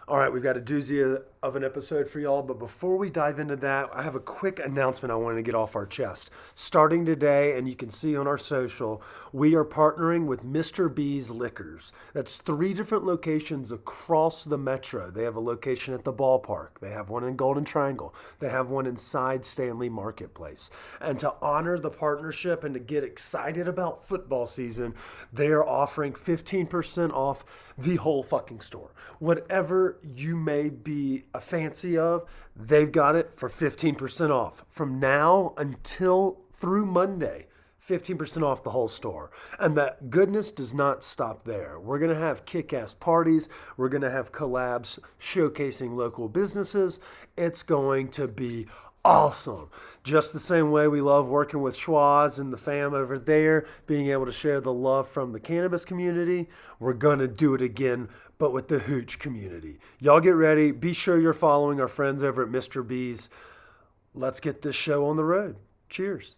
All right, we've got a doozy of an episode for y'all, but before we dive into that, I have a quick announcement I wanted to get off our chest. Starting today, and you can see on our social, we are partnering with Mr. B's Liquors. That's 3 different locations across the metro. They have a location at the ballpark, they have one in Golden Triangle, they have one inside Stanley Marketplace. And to honor the partnership and to get excited about football season, they are offering 15% off the whole fucking store. Whatever you may be a fancy of, they've got it for 15% off from now until through Monday. 15% off the whole store. And that goodness does not stop there. We're going to have kick-ass parties. We're going to have collabs showcasing local businesses. It's going to be awesome. Just the same way we love working with Schwaz and the fam over there, being able to share the love from the cannabis community. We're going to do it again, but with the hooch community. Y'all get ready. Be sure you're following our friends over at Mr. B's. Let's get this show on the road. Cheers.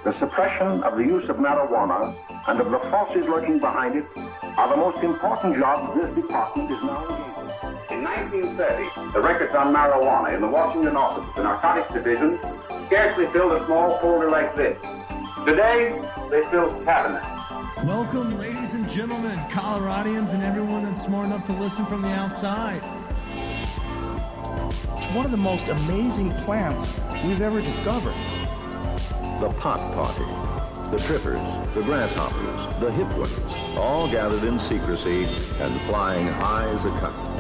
The suppression of the use of marijuana and of the forces lurking behind it are the most important jobs this department is now engaged in. In 1930, the records on marijuana in the Washington office of the Narcotics Division scarcely filled a small folder like this. Today, they fill cabinets. Welcome, ladies and gentlemen, Coloradians, and everyone that's smart enough to listen from the outside. It's one of the most amazing plants we've ever discovered. The pot party, the trippers, the grasshoppers, the hip ones, all gathered in secrecy and flying high as a kite.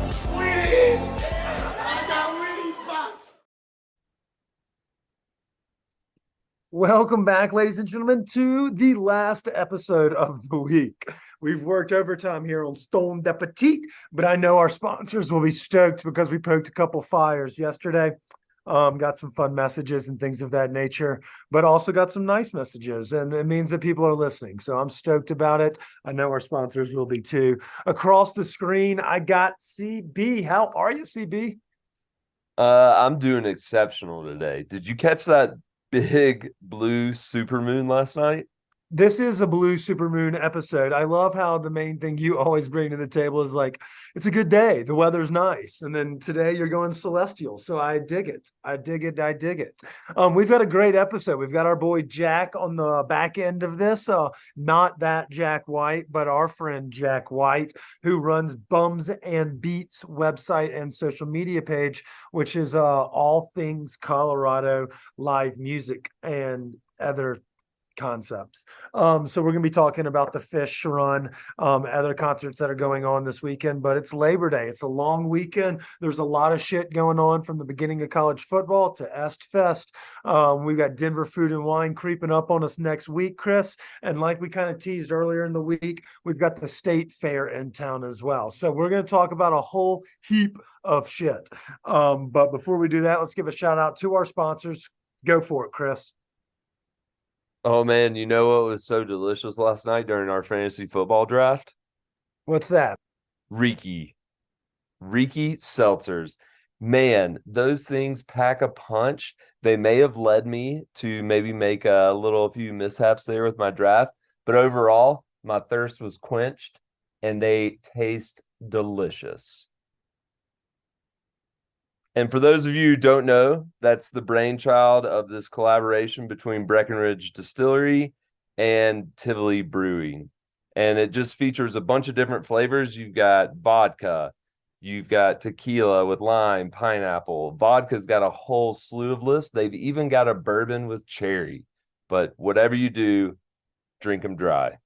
Welcome back, ladies and gentlemen, to the last episode of the week. We've worked overtime here on Stone de Petite, but I know our sponsors will be stoked because we poked a couple fires yesterday. Got some fun messages and things of that nature, but also got some nice messages, and it means that people are listening. So I'm stoked about it. I know our sponsors will be too. Across the screen, I got CB. How are you, CB? I'm doing exceptional today. Did you catch that big blue supermoon last night? This is a blue supermoon episode. I love how the main thing you always bring to the table is like, it's a good day. The weather's nice. And then today you're going celestial. So I dig it. I dig it. I dig it. We've got a great episode. We've got our boy Jack on the back end of this. Not that Jack White, but our friend Jack White, who runs Bums and Beats website and social media page, which is all things Colorado live music and other concepts. So we're going to be talking about the Phish run, other concerts that are going on this weekend, but it's Labor Day. It's a long weekend. There's a lot of shit going on from the beginning of college football to Est Fest. We've got Denver Food and Wine creeping up on us next week, Chris. And like we kind of teased earlier in the week, we've got the state fair in town as well. So we're going to talk about a whole heap of shit. But before we do that, let's give a shout out to our sponsors. Go for it, Chris. Oh, man, you know what was so delicious last night during our fantasy football draft? What's that? Reeky seltzers. Man, those things pack a punch. They may have led me to maybe make a few mishaps there with my draft, but overall, my thirst was quenched, and they taste delicious. And for those of you who don't know, that's the brainchild of this collaboration between Breckenridge Distillery and Tivoli Brewing. And it just features a bunch of different flavors. You've got vodka, you've got tequila with lime, pineapple. Vodka's got a whole slew of lists. They've even got a bourbon with cherry. But whatever you do, drink them dry.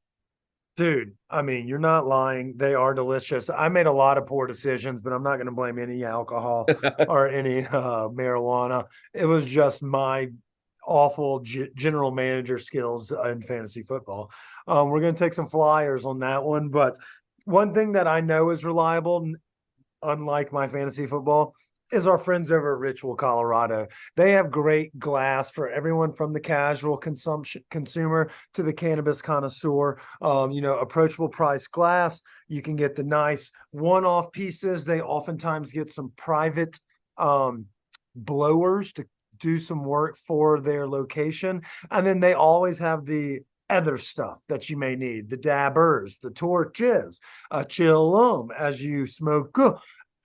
Dude, I mean, you're not lying. They are delicious. I made a lot of poor decisions, but I'm not going to blame any alcohol or any marijuana. It was just my awful general manager skills in fantasy football. We're going to take some flyers on that one. But one thing that I know is reliable, unlike my fantasy football, is our friends over at Ritual Colorado. They have great glass for everyone from the casual consumer to the cannabis connoisseur. Approachable price glass. You can get the nice one-off pieces. They oftentimes get some private blowers to do some work for their location. And then they always have the other stuff that you may need, the dabbers, the torches, a chill as you smoke,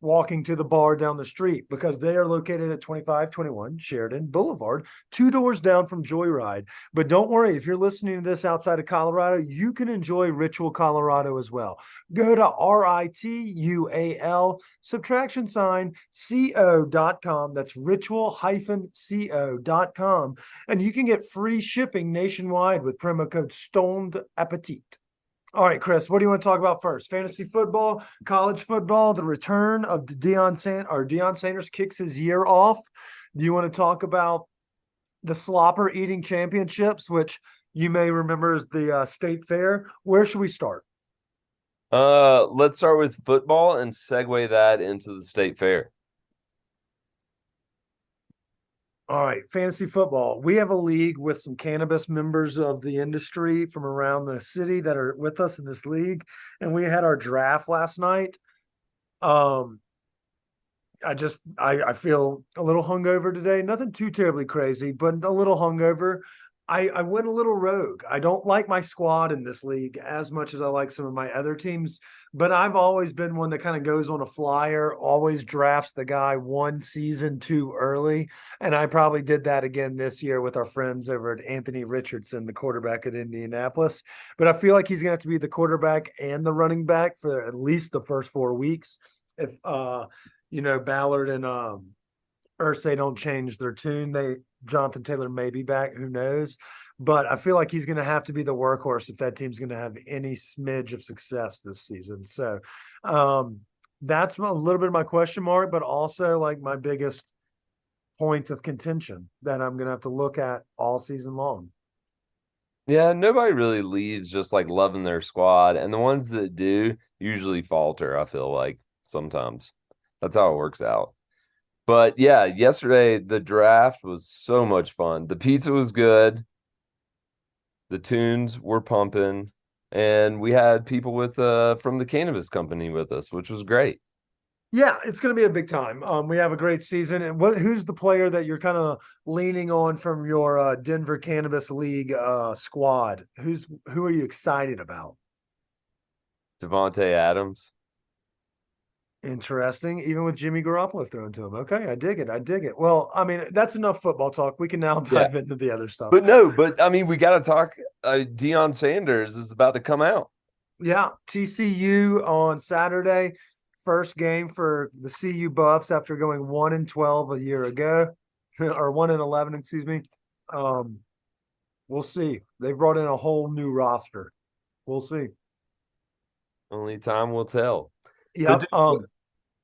walking to the bar down the street, because they are located at 2521 Sheridan Boulevard, 2 doors down from Joyride. But don't worry, if you're listening to this outside of Colorado, you can enjoy Ritual Colorado as well. Go to RITUAL subtraction sign co.com. That's ritual-co.com. And you can get free shipping nationwide with promo code Stoned Appetit. All right, Chris, what do you want to talk about first? Fantasy football, college football, the return of Deion Sanders kicks his year off. Do you want to talk about the slopper eating championships, which you may remember as the state fair? Where should we start? Let's start with football and segue that into the state fair. All right, fantasy football. We have a league with some cannabis members of the industry from around the city that are with us in this league, and we had our draft last night. I feel a little hungover today. Nothing too terribly crazy, but a little hungover. I went a little rogue. I don't like my squad in this league as much as I like some of my other teams, but I've always been one that kind of goes on a flyer, always drafts the guy one season too early. And I probably did that again this year with our friends over at Anthony Richardson, the quarterback at Indianapolis. But I feel like he's going to have to be the quarterback and the running back for at least the first 4 weeks. If, Ballard and Irsay don't change their tune, Jonathan Taylor may be back, who knows? But I feel like he's going to have to be the workhorse if that team's going to have any smidge of success this season. So that's a little bit of my question mark, but also like my biggest point of contention that I'm going to have to look at all season long. Yeah, nobody really leaves just like loving their squad, and the ones that do usually falter, I feel like sometimes. That's how it works out. But yeah, yesterday the draft was so much fun. The pizza was good. The tunes were pumping, and we had people with from the cannabis company with us, which was great. Yeah, it's going to be a big time. We have a great season. And who's the player that you're kind of leaning on from your Denver Cannabis League squad? Who are you excited about? Devontae Adams. Interesting. Even with Jimmy Garoppolo thrown to him. Okay, I dig it. Well, I mean, that's enough football talk. We can now dive into the other stuff. But I mean, we got to talk. Deion Sanders is about to come out. Yeah, TCU on Saturday. First game for the CU Buffs after going 1-12 a year ago, or 1-11, excuse me. We'll see. They brought in a whole new roster. We'll see. Only time will tell. Yep.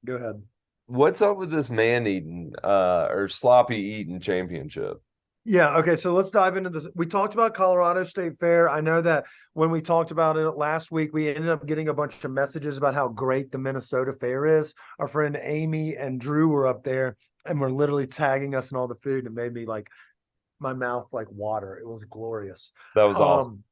Go ahead. What's up with this man eating or sloppy eating championship? Yeah. Okay. So let's dive into this. We talked about Colorado State Fair. I know that when we talked about it last week, we ended up getting a bunch of messages about how great the Minnesota Fair is. Our friend Amy and Drew were up there and were literally tagging us in all the food, and it made me like my mouth like water. It was glorious. That was awesome.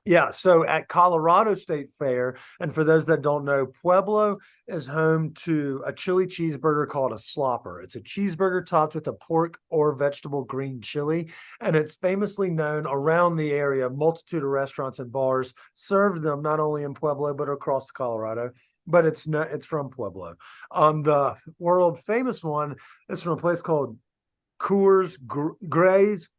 Yeah, so at Colorado State Fair, and for those that don't know, Pueblo is home to a chili cheeseburger called a slopper. It's a cheeseburger topped with a pork or vegetable green chili, and it's famously known around the area. A multitude of restaurants and bars serve them not only in Pueblo but across Colorado. But it's from Pueblo. The world famous one is from a place called Gray's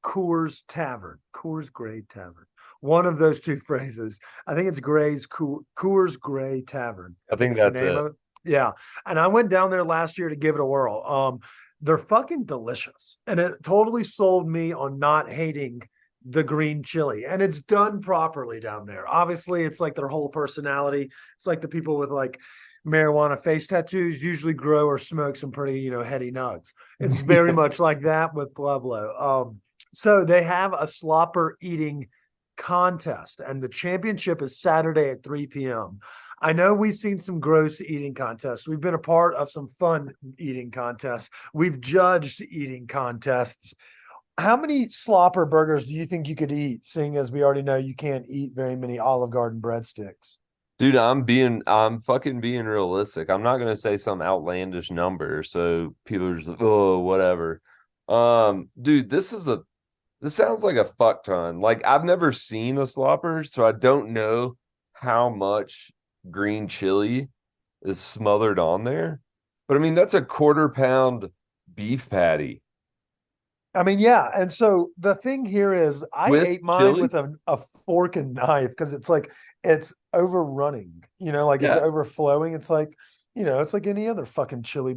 Coors Tavern. Coors Gray Tavern. One of those two phrases. I think it's Gray's Coors Gray Tavern. I think that's the name of it. Yeah. And I went down there last year to give it a whirl. They're fucking delicious. And it totally sold me on not hating the green chili. And it's done properly down there. Obviously, it's like their whole personality. It's like the people with like marijuana face tattoos usually grow or smoke some pretty, heady nugs. It's very much like that with Pueblo. So they have a slopper eating contest, and the championship is Saturday at 3 p.m. I know we've seen some gross eating contests. We've been a part of some fun eating contests. We've judged eating contests. How many slopper burgers do you think you could eat, seeing as we already know you can't eat very many Olive Garden breadsticks? Dude, I'm fucking being realistic. I'm not gonna say some outlandish number, so people are just like, oh, whatever. Dude, this sounds like a fuck ton. Like I've never seen a slopper, so I don't know how much green chili is smothered on there. But I mean, that's a quarter pound beef patty I mean, yeah. And so the thing here is I with ate mine chili. with a fork and knife because it's like it's overrunning, like it's Yeah. overflowing. It's like, it's like any other fucking chili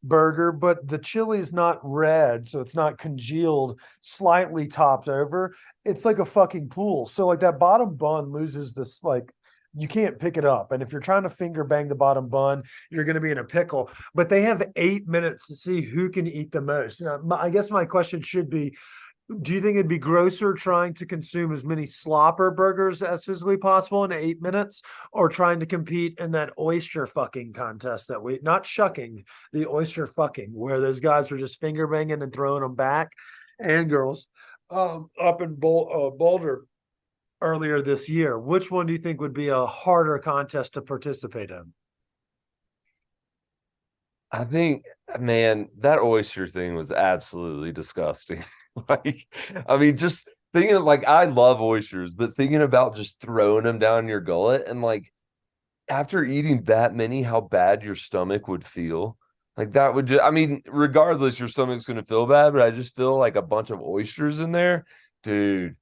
burger, but the chili is not red, so it's not congealed, slightly topped over. It's like a fucking pool. So like that bottom bun loses this like you can't pick it up. And if you're trying to finger bang the bottom bun, you're going to be in a pickle. But they have 8 minutes to see who can eat the most. I guess my question should be, do you think it'd be grosser trying to consume as many slopper burgers as physically possible in 8 minutes, or trying to compete in that oyster fucking contest that we not shucking, the oyster fucking, where those guys were just finger banging and throwing them back, and girls, up in Boulder earlier this year? Which one do you think would be a harder contest to participate in? I think, man, that oyster thing was absolutely disgusting. Like, I mean, just thinking like I love oysters, but thinking about just throwing them down your gullet and like after eating that many, how bad your stomach would feel. Like that would just, I mean, regardless, your stomach's going to feel bad, but I just feel like a bunch of oysters in there. Dude,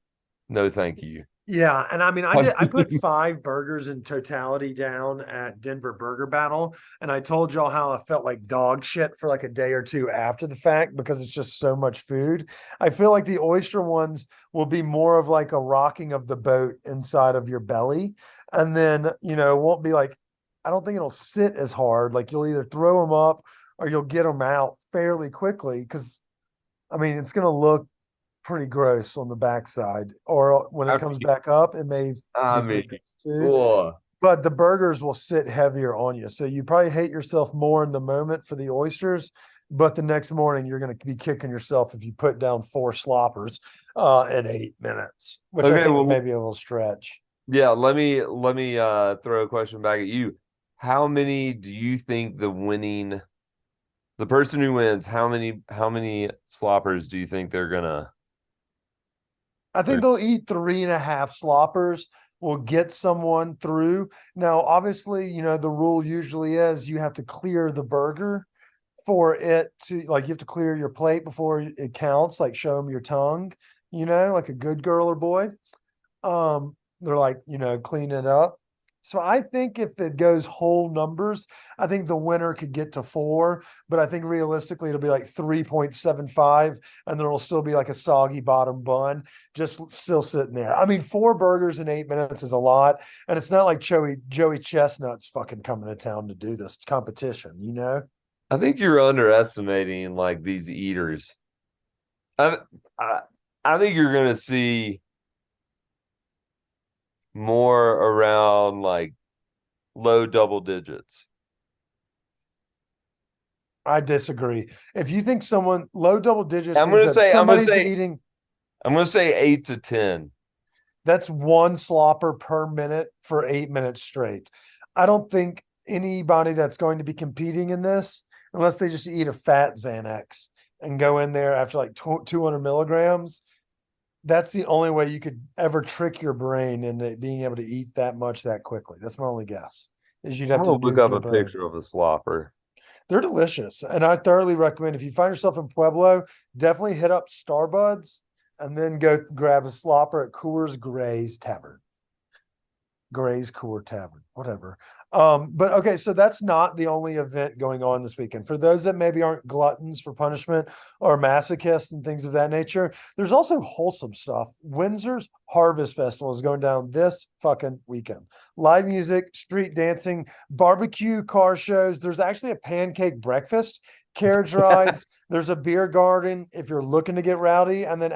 no, thank you. Yeah, and I mean, I put 5 burgers in totality down at Denver Burger Battle, and I told y'all how I felt like dog shit for like a day or two after the fact because it's just so much food. I feel like the oyster ones will be more of like a rocking of the boat inside of your belly, and then it won't be like I don't think it'll sit as hard. Like you'll either throw them up or you'll get them out fairly quickly because I mean it's gonna look pretty gross on the backside, or when I it comes back up, it may I be pretty mean, gross too. oh, But the burgers will sit heavier on you, so you probably hate yourself more in the moment for the oysters. But the next morning, you're going to be kicking yourself if you put down 4 sloppers in 8 minutes, which I okay, think well, may be a little stretch. yeah, let me throw a question back at you. How many do you think the person who wins, how many sloppers do you think I think they're they'll eat 3.5 sloppers. Will get someone through. Now, obviously, the rule usually is you have to clear the burger for it to like you have to clear your plate before it counts, like show them your tongue, like a good girl or boy. They're like, clean it up. So I think if it goes whole numbers, I think the winner could get to 4, but I think realistically it'll be like 3.75, and there will still be like a soggy bottom bun just still sitting there. I mean, 4 burgers in 8 minutes is a lot, and it's not like Joey Chestnut's fucking coming to town to do this competition. I think you're underestimating like these eaters. I I, I think you're gonna see more around like low double digits. I disagree. If you think someone low double digits I'm means gonna that say I'm gonna somebody's say eating, I'm gonna say 8 to 10. that's 1 slopper per minute for 8 minutes straight. I don't think anybody that's going to be competing in this, unless they just eat a fat Xanax and go in there after like 200 milligrams, that's the only way you could ever trick your brain into being able to eat that much that quickly. That's my only guess. Is you'd I'm have to gonna look nuke up your a brain. picture of a slopper. They're delicious, and I thoroughly recommend if you find yourself in Pueblo, definitely hit up Starbuds and then go grab a slopper at Coors Gray's Tavern. Gray's Coor Tavern, whatever. But okay, so that's not the only event going on this weekend. For those that maybe aren't gluttons for punishment or masochists and things of that nature, there's also wholesome stuff. Windsor's Harvest Festival is going down this fucking weekend. Live music, street dancing, barbecue, car shows. There's actually a pancake breakfast, carriage rides. There's a beer garden if you're looking to get rowdy, and then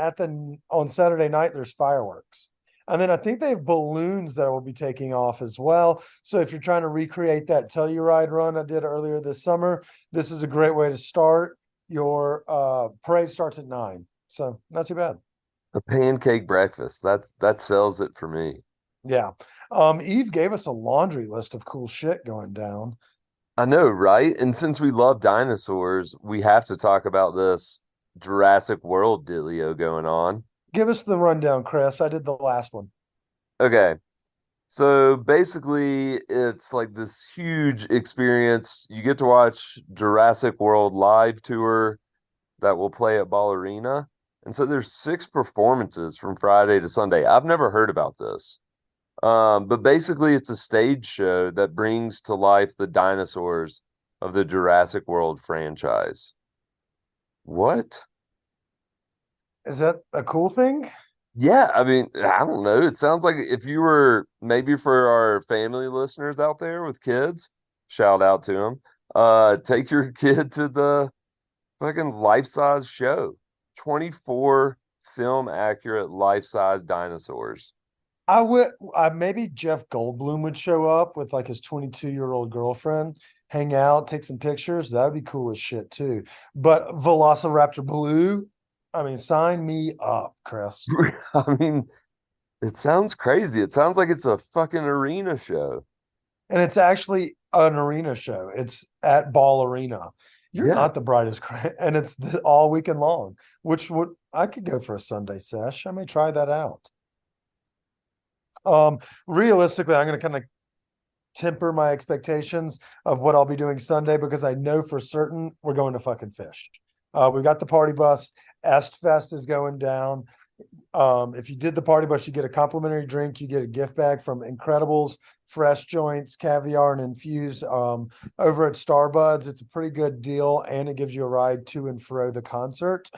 on Saturday night there's fireworks. And then I think they have balloons that will be taking off as well. So if you're trying to recreate that Telluride run I did earlier this summer, this is a great way to start. Your parade starts at 9. So not too bad. A pancake breakfast. That sells it for me. Yeah. Eve gave us a laundry list of cool shit going down. I know, right? And since we love dinosaurs, we have to talk about this Jurassic World dealio going on. Give us the rundown, Chris. I did the last one. Okay. So basically, it's like this huge experience. You get to watch Jurassic World live tour that will play at Ball Arena. And so there's 6 performances from Friday to Sunday. I've never heard about this. But basically, it's a stage show that brings to life the dinosaurs of the Jurassic World franchise. What? Is that a cool thing? Yeah, I mean, I don't know. It sounds like if you were maybe for our family listeners out there with kids, shout out to them. Take your kid to the fucking life-size show. 24 film accurate life-size dinosaurs. I would maybe Jeff Goldblum would show up with like his 22-year-old girlfriend, hang out, take some pictures. That would be cool as shit too. But Velociraptor Blue, I mean, sign me up, Chris. I mean, it sounds crazy. It sounds like it's a fucking arena show. And it's actually an arena show. It's at Ball Arena. You're Yeah. not the brightest, and it's all weekend long, which would I could go for a Sunday sesh. I may try that out. Realistically, I'm going to kind of temper my expectations of what I'll be doing Sunday because I know for certain we're going to fucking Phish. We've got the party bus. Fest is going down. If you did the party bus, you get a complimentary drink. You get a gift bag from Incredibles, Fresh Joints, Caviar, and Infused over at Starbuds. It's a pretty good deal, and it gives you a ride to and fro the concert.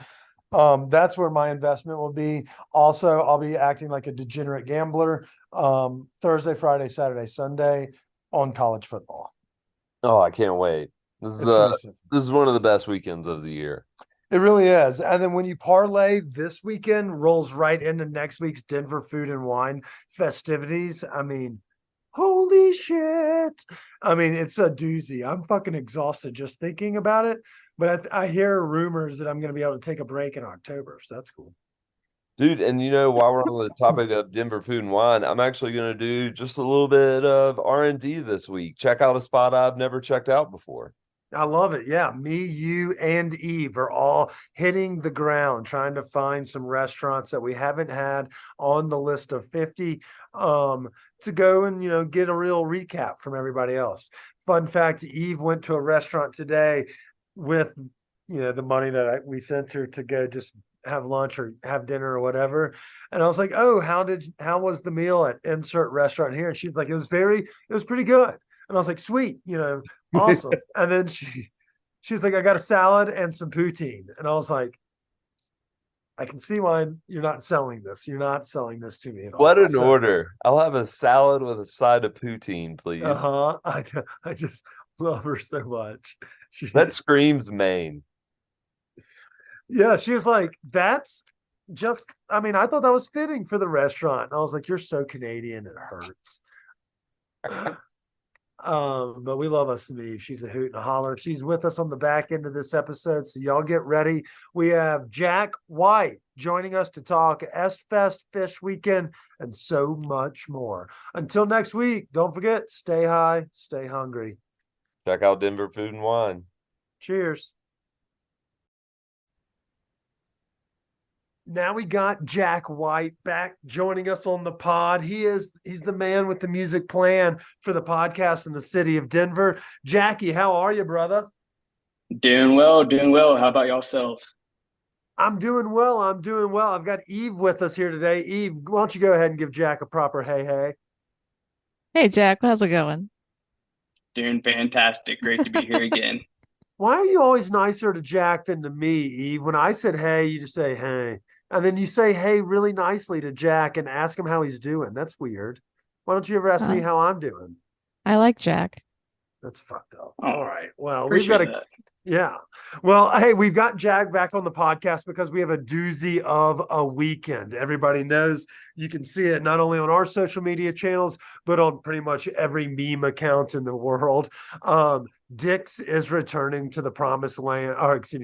That's where my investment will be. Also, I'll be acting like a degenerate gambler Thursday, Friday, Saturday, Sunday on college football. Oh, I can't wait. This is one of the best weekends of the year. It really is. And then when you parlay this weekend rolls right into next week's Denver Food and Wine festivities. I mean, holy shit. I mean, it's a doozy. I'm fucking exhausted just thinking about it. But I hear rumors that I'm going to be able to take a break in October. So that's cool. Dude, and while we're on the topic of Denver Food and Wine, I'm actually going to do just a little bit of R&D this week. Check out a spot I've never checked out before. I love it. Yeah. Me, you, and Eve are all hitting the ground trying to find some restaurants that we haven't had on the list of 50 to go and, get a real recap from everybody else. Fun fact, Eve went to a restaurant today with, the money that we sent her to go just have lunch or have dinner or whatever. And I was like, oh, how was the meal at insert restaurant here? And she was like, it was pretty good. And I was like, sweet, awesome. And then she was like, I got a salad and some poutine. And I was like, I can see why you're not selling this. You're not selling this to me at all. What an order. I'll have a salad with a side of poutine, please. I just love her so much. That screams Maine. Yeah, she was like, that's just, I thought that was fitting for the restaurant. And I was like, you're so Canadian, it hurts. But we love us some Eve. She's a hoot and a holler. She's with us on the back end of this episode, so y'all get ready. We have Jack White joining us to talk Fest, Phish Weekend, and so much more. Until next week, don't forget, stay high, stay hungry. Check out Denver Food and Wine. Cheers. Now we got Jack White back joining us on the pod. He's the man with the music plan for the podcast in the city of Denver. Jackie, how are you, brother? Doing well. How about yourselves? I'm doing well. I've got Eve with us here today. Eve, why don't you go ahead and give Jack a proper hey. Hey, Jack, how's it going? Doing fantastic. Great to be here again. Why are you always nicer to Jack than to me, Eve? When I said hey, you just say hey. And then you say hey really nicely to Jack and ask him how he's doing. That's weird. Why don't you ever ask me how I'm doing? I like Jack. That's fucked up. All right. Well, yeah. Well, hey, we've got Jack back on the podcast because we have a doozy of a weekend. Everybody knows you can see it not only on our social media channels, but on pretty much every meme account in the world. Dicks is returning to the promised land,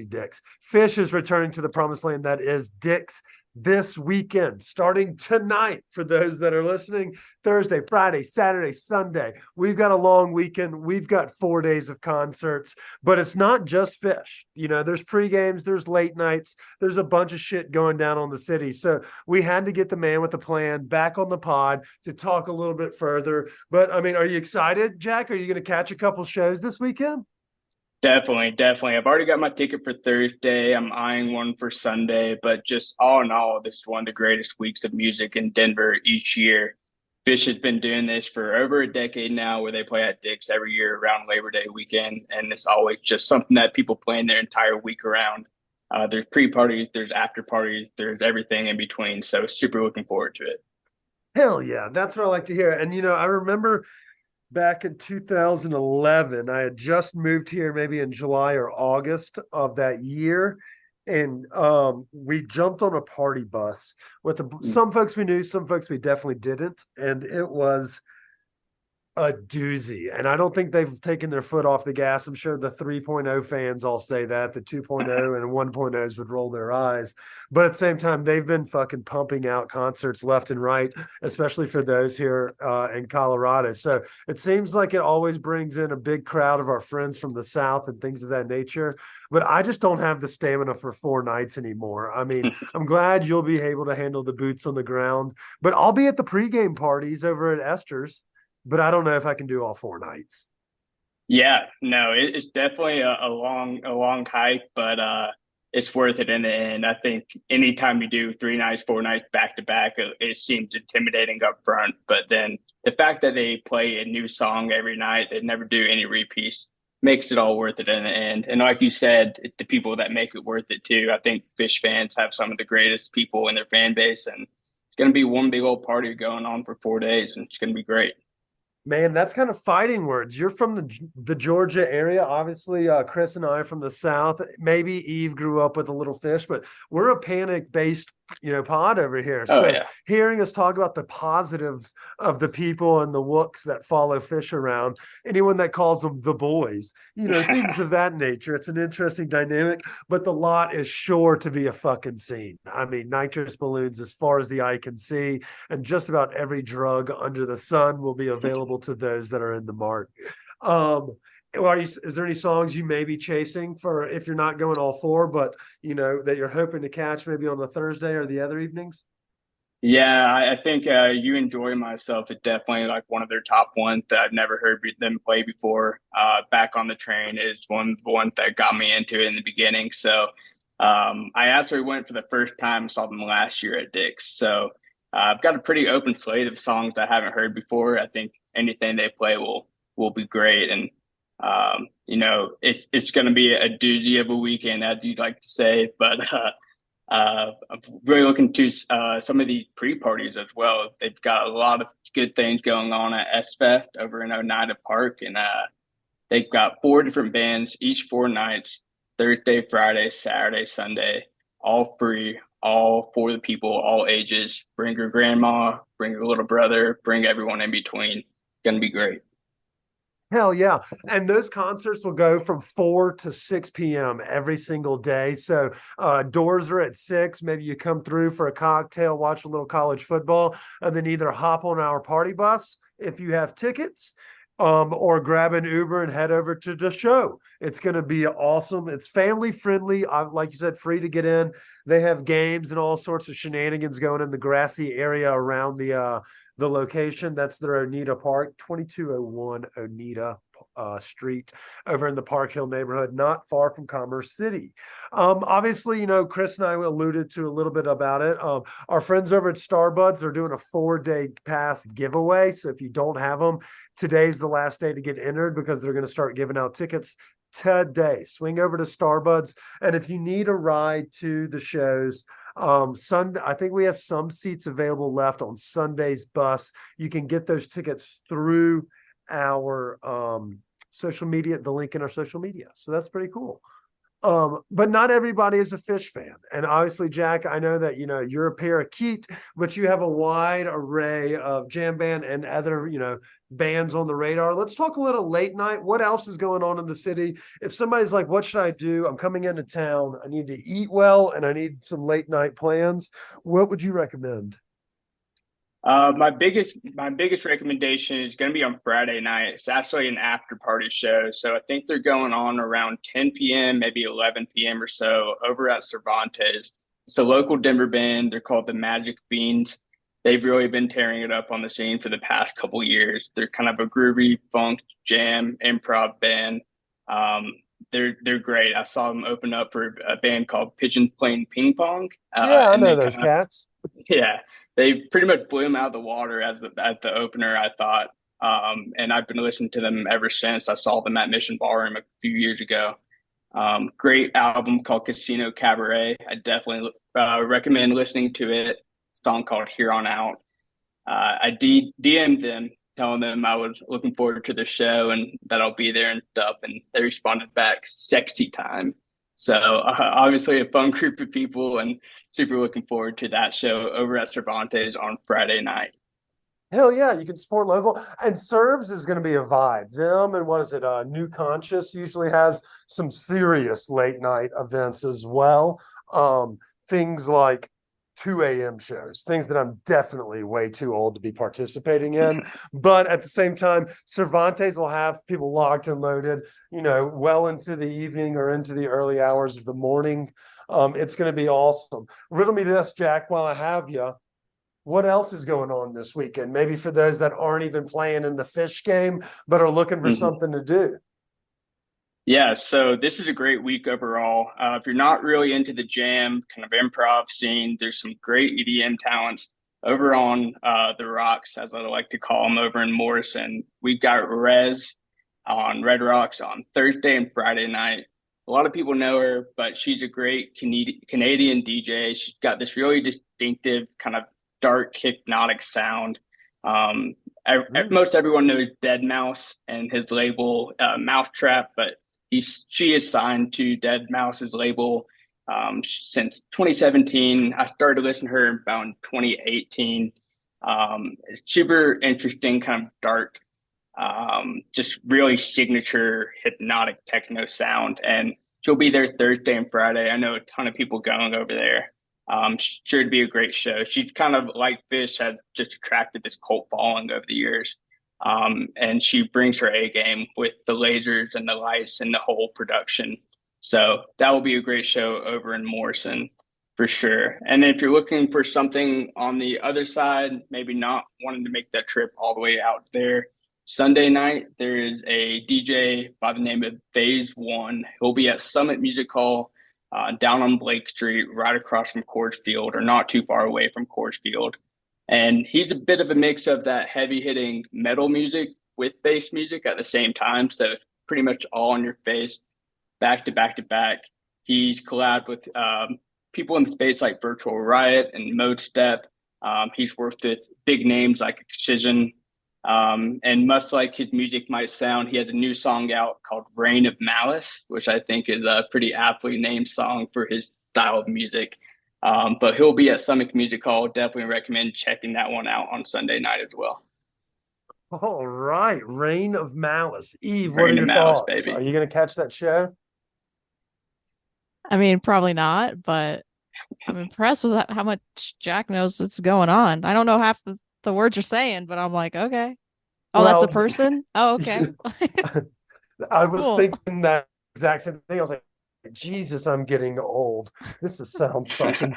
Dicks. Phish is returning to the promised land that is Dicks this weekend, starting tonight for those that are listening. Thursday, Friday, Saturday, Sunday. We've got a long weekend. We've got 4 days of concerts, but it's not just Phish. You know, there's pre-games, there's late nights, there's a bunch of shit going down on the city. So we had to get the man with the plan back on the pod to talk a little bit further. But I mean, are you excited, Jack? Are you going to catch a couple shows this weekend? Definitely. I've already got my ticket for Thursday. I'm eyeing one for Sunday, but just all in all, this is one of the greatest weeks of music in Denver each year. Phish has been doing this for over a decade now, where they play at Dicks every year around Labor Day weekend, and it's always just something that people plan their entire week around. There's pre-parties, there's after parties, there's everything in between, so super looking forward to it. Hell yeah, that's what I like to hear. And, you know, I remember back in 2011, I had just moved here maybe in July or August of that year. And we jumped on a party bus with some folks we knew, some folks we definitely didn't. And it was a doozy. And I don't think they've taken their foot off the gas. I'm sure the 3.0 fans all say that. The 2.0 and 1.0s would roll their eyes. But at the same time, they've been fucking pumping out concerts left and right, especially for those here in Colorado. So it seems like it always brings in a big crowd of our friends from the South and things of that nature. But I just don't have the stamina for 4 nights anymore. I mean, I'm glad you'll be able to handle the boots on the ground. But I'll be at the pregame parties over at Ester's. But I don't know if I can do all 4 nights. Yeah, no, it's definitely a long hike, but it's worth it in the end. I think anytime you do 3 nights, 4 nights back to back, it seems intimidating up front. But then the fact that they play a new song every night, they never do any repeats, makes it all worth it in the end. And like you said, the people that make it worth it too. I think Phish fans have some of the greatest people in their fan base, and it's going to be one big old party going on for 4 days, and it's going to be great. Man, that's kind of fighting words. You're from the Georgia area. Obviously, Chris and I are from the South. Maybe Eve grew up with a little Phish, but we're a Panic-based, pod over here. So hearing us talk about the positives of the people and the wooks that follow Phish around, anyone that calls them the boys, things of that nature. It's an interesting dynamic, but the lot is sure to be a fucking scene. I mean, nitrous balloons as far as the eye can see, and just about every drug under the sun will be available to those that are in the mart. Is there any songs you may be chasing for if you're not going all 4, but that you're hoping to catch maybe on the Thursday or the other evenings? Yeah, I think You Enjoy Myself is definitely like one of their top ones that I've never heard them play before. Back on the Train is one that got me into it in the beginning. So I actually went for the first time, saw them last year at Dicks. So I've got a pretty open slate of songs I haven't heard before. I think anything they play will be great. And it's going to be a doozy of a weekend, as you'd like to say, but I'm really looking to some of these pre-parties as well. They've got a lot of good things going on at S-Fest over in Oneida Park, and they've got 4 different bands each 4 nights, Thursday, Friday, Saturday, Sunday, all free, all for the people, all ages. Bring your grandma, bring your little brother, bring everyone in between. It's going to be great. Hell yeah. And those concerts will go from 4 to 6 p.m. every single day. So doors are at 6. Maybe you come through for a cocktail, watch a little college football, and then either hop on our party bus if you have tickets, or grab an Uber and head over to the show. It's going to be awesome. It's family friendly. Like you said, free to get in. They have games and all sorts of shenanigans going in the grassy area around the location. That's their Oneida Park, 2201 Oneida Street over in the Park Hill neighborhood, not far from Commerce City. Obviously, Chris and I alluded to a little bit about it. Our friends over at Starbuds are doing a 4-day pass giveaway. So if you don't have them, today's the last day to get entered, because they're going to start giving out tickets today. Swing over to Starbuds. And if you need a ride to the shows, Sunday, I think we have some seats available left on Sunday's bus. You can get those tickets through our social media, the link in our social media. So that's pretty cool. But not everybody is a Phish fan. And obviously, Jack, I know that, you're a parakeet, but you have a wide array of jam band and other, bands on the radar. Let's talk a little late night. What else is going on in the city? If somebody's like, what should I do? I'm coming into town. I need to eat well and I need some late night plans. What would you recommend? My biggest recommendation is going to be on Friday night. It's actually an after party show, so I think they're going on around 10 p.m., maybe 11 p.m. or so over at Cervantes. It's a local Denver band. They're called the Magic Beans. They've really been tearing it up on the scene for the past couple years. They're kind of a groovy funk jam improv band. They're great. I saw them open up for a band called Pigeons Playing Ping Pong. Yeah, I and know they those kind of cats. yeah, they pretty much blew him out of the water at the opener, I thought. And I've been listening to them ever since. I saw them at Mission Ballroom a few years ago. Great album called Casino Cabaret. I definitely recommend listening to it. Song called Here On Out. DM'd them telling them I was looking forward to the show and that I'll be there and stuff. And they responded back, sexy time. So obviously a fun group of people and super looking forward to that show over at Cervantes on Friday night. Hell yeah, you can support local. And Cervs is going to be a vibe. Them and what is it? New Conscious usually has some serious late night events as well. Things like 2 a.m. shows, things that I'm definitely way too old to be participating in. But at the same time, Cervantes will have people locked and loaded, well into the evening or into the early hours of the morning. It's going to be awesome. Riddle me this, Jack, while I have you. What else is going on this weekend? Maybe for those that aren't even playing in the Phish game, but are looking for something to do. Yeah, so this is a great week overall. If you're not really into the jam kind of improv scene, there's some great EDM talents over on the Rocks, as I like to call them, over in Morrison. We've got Rez on Red Rocks on Thursday and Friday night. A lot of people know her, but she's a great Canadian DJ. She's got this really distinctive kind of dark hypnotic sound. Most everyone knows Dead Mouse and his label Mousetrap, but she is signed to Dead Mouse's label since 2017. I started listening to her about 2018. Super interesting, kind of dark, just really signature hypnotic techno sound. And she'll be there Thursday and Friday. I know a ton of people going over there. Sure to be a great show. She's kind of like Phish, had just attracted this cult following over the years. And she brings her A game with the lasers and the lights and the whole production. So that will be a great show over in Morrison for sure. And if you're looking for something on the other side, maybe not wanting to make that trip all the way out there, Sunday night, there is a DJ by the name of Phase One. He'll be at Summit Music Hall down on Blake Street, right across from Coors Field, or not too far away from Coors Field. And he's a bit of a mix of that heavy hitting metal music with bass music at the same time. So it's pretty much all on your face, back to back to back. He's collabed with people in the space like Virtual Riot and Mode Step. He's worked with big names like Excision. And much like his music might sound, he has a new song out called Reign of Malice, which I think is a pretty aptly named song for his style of music. But he'll be at Summit Music Hall. Definitely recommend checking that one out on Sunday night as well. All right. Reign of Malice. Eve, what Reign are of your Malice, thoughts? baby. Are you going to catch that show? I mean, probably not, but I'm impressed with how much Jack knows that's going on. I don't know half the words you're saying, but I'm like, okay. Oh, that's a person? Oh, okay. I was Cool. thinking that exact same thing. I was like, Jesus, I'm getting old. This sounds fucking.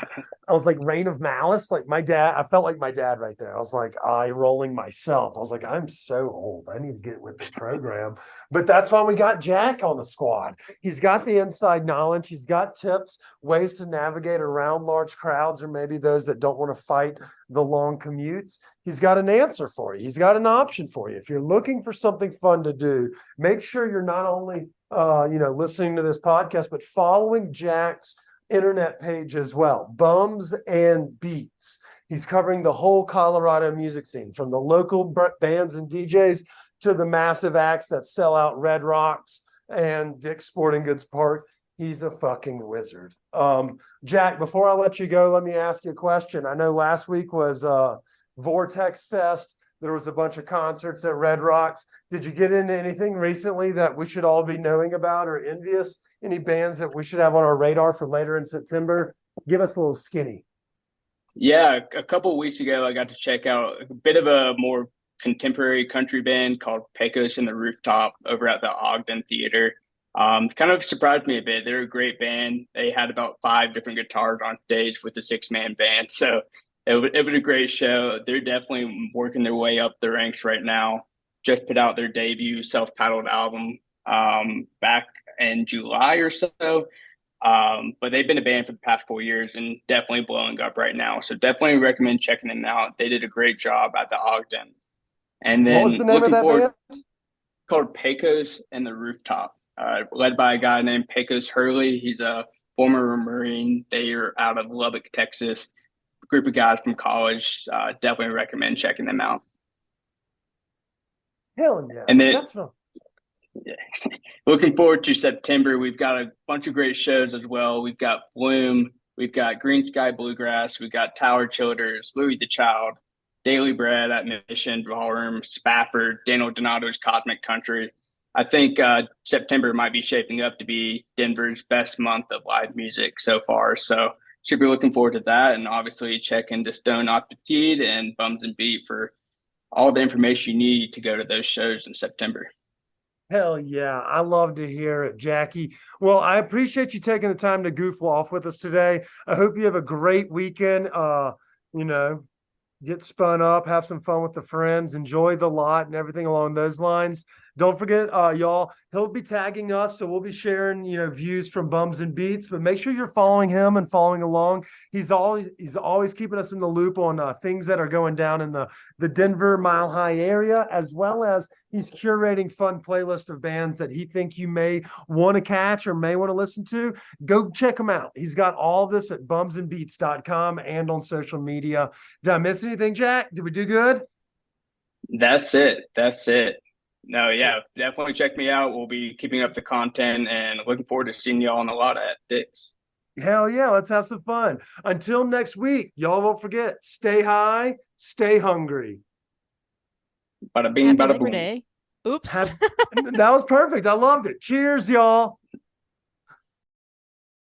I was like, Reign of Malice. Like my dad, I felt like my dad right there. I was like, eye rolling myself. I was like, I'm so old. I need to get with the program. But that's why we got Jack on the squad. He's got the inside knowledge. He's got tips, ways to navigate around large crowds, or maybe those that don't want to fight the long commutes. He's got an answer for you. He's got an option for you. If you're looking for something fun to do, make sure you're not only listening to this podcast, but following Jack's internet page as well, Bums and Beats. He's covering the whole Colorado music scene, from the local bands and DJs to the massive acts that sell out Red Rocks and Dick's Sporting Goods Park. He's a fucking wizard. Jack, before I let you go, let me ask you a question. I know last week was Vortex Fest. There was a bunch of concerts at Red Rocks. Did you get into anything recently that we should all be knowing about or envious? Any bands that we should have on our radar for later in September? Give us a little skinny. Yeah, a couple of weeks ago, I got to check out a bit of a more contemporary country band called Pecos and the Rooftop over at the Ogden Theater. Kind of surprised me a bit. They're a great band. They had about 5 different guitars on stage with a 6-man band. So it was a great show. They're definitely working their way up the ranks right now. Just put out their debut self-titled album back in July or so. But they've been a band for the past 4 years and definitely blowing up right now. So definitely recommend checking them out. They did a great job at the Ogden. And then what was the name of that band? Called Pecos and the Rooftop, led by a guy named Pecos Hurley. He's a former Marine. They are out of Lubbock, Texas. A group of guys from college. Definitely recommend checking them out. Hell yeah. And then, that's fun. Yeah. Looking forward to September. We've got a bunch of great shows as well. We've got Bloom. We've got Green Sky Bluegrass. We've got Tower Childers, Louis the Child, Daily Bread at Mission Ballroom, Spafford, Daniel Donato's Cosmic Country. I think September might be shaping up to be Denver's best month of live music so far. So should be looking forward to that. And obviously check into Stone Appetit and Bums and Beat for all the information you need to go to those shows in September. Hell yeah. I love to hear it, Jackie. Well, I appreciate you taking the time to goof off with us today. I hope you have a great weekend. Get spun up, have some fun with the friends, enjoy the lot and everything along those lines. Don't forget, y'all, he'll be tagging us, so we'll be sharing, views from Bums and Beats, but make sure you're following him and following along. He's always keeping us in the loop on things that are going down in the Denver Mile High area, as well as he's curating fun playlist of bands that he think you may want to catch or may want to listen to. Go check him out. He's got all this at bumsandbeats.com and on social media. Did I miss anything, Jack? Did we do good? That's it. No, yeah, definitely check me out. We'll be keeping up the content and looking forward to seeing y'all on the lot at Dicks. Hell yeah, let's have some fun. Until next week, y'all don't forget, stay high, stay hungry. Bada bing, Happy bada Labor boom. Day. Oops. That was perfect. I loved it. Cheers, y'all.